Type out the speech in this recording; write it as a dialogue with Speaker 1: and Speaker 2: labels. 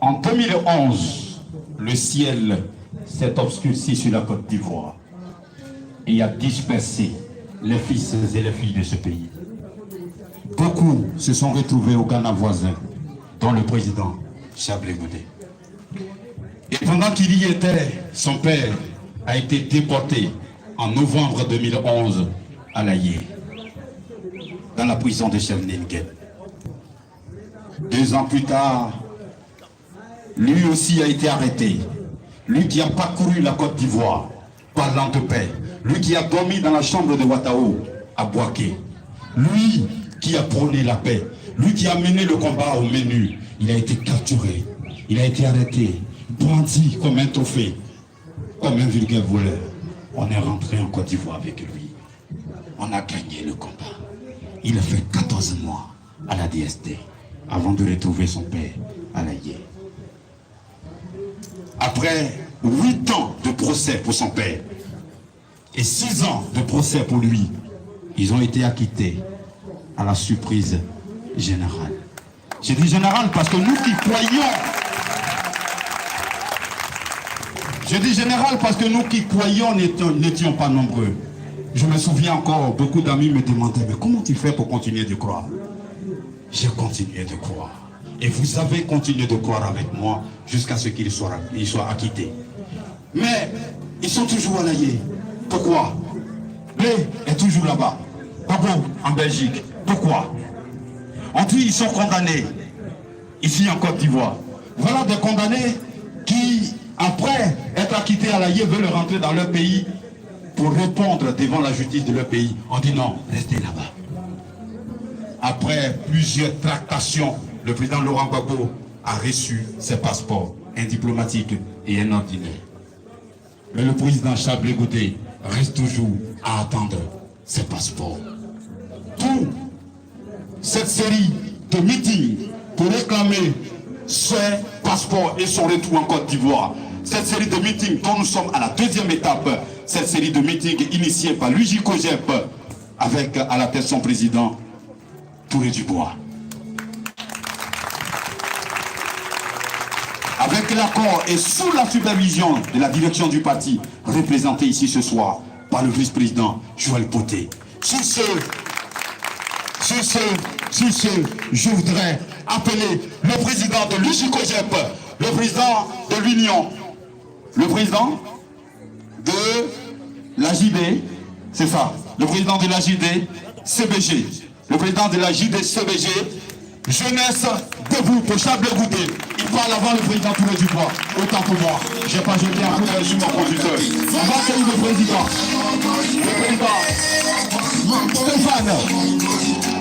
Speaker 1: En 2011, le ciel s'est obscurci sur la Côte d'Ivoire et a dispersé les fils et les filles de ce pays. Beaucoup se sont retrouvés au Ghana voisin, dont le président Chablé Goudé. Et pendant qu'il y était, son père a été déporté en novembre 2011 à l'Aïe, dans la prison de Chemningen. 2 ans plus tard, lui aussi a été arrêté. Lui qui a parcouru la Côte d'Ivoire, parlant de paix. Lui qui a dormi dans la chambre de Ouattao, à Bouaké. Lui qui a prôné la paix. Lui qui a mené le combat au menu. Il a été capturé. Il a été arrêté, brandi comme un trophée, comme un vulgaire voleur. On est rentré en Côte d'Ivoire avec lui. On a gagné le combat. Il a fait 14 mois à la DST avant de retrouver son père à l'Aïe. Après 8 ans de procès pour son père et 6 ans de procès pour lui, ils ont été acquittés à la surprise générale. J'ai dit générale parce que nous qui croyons... Je dis général parce que nous qui croyons n'étions pas nombreux. Je me souviens encore, beaucoup d'amis me demandaient, mais comment tu fais pour continuer de croire? J'ai continué de croire. Et vous avez continué de croire avec moi jusqu'à ce qu'ils soient acquittés. Mais ils sont toujours à l'Aïe. Pourquoi? Blé est toujours là-bas. Babo en Belgique. Pourquoi? On dit ils sont condamnés. Ici en Côte d'Ivoire. Voilà des condamnés qui, après être acquittés à l'Aïe, veulent rentrer dans leur pays pour répondre devant la justice de leur pays. On dit non, restez là-bas. Après plusieurs tractations, le président Laurent Gbagbo a reçu ses passeports, un diplomatique et un ordinaire. Mais le président Chablé Goudé reste toujours à attendre ses passeports. Toute cette série de meetings pour réclamer ses passeports et son retour en Côte d'Ivoire, cette série de meetings dont nous sommes à la 2e étape, cette série de meetings initiée par Luigi Kojep avec à la tête son président Touré Dubois. Avec l'accord et sous la supervision de la direction du parti, représentée ici ce soir par le vice-président Joël Poté. Sur ce, je voudrais appeler le président de l'UJCOGEP, le président de l'Union, le président de la JD, c'est ça, le président de la JD CBG, le président de la JD CBG, jeunesse debout pour Chablé Goudé. Il parle avant le président Touré Dubois. Autant pour moi, j'ai pas jeté un coup d'œil sur mon conducteur. On va accueillir le président. Le président Stéphane.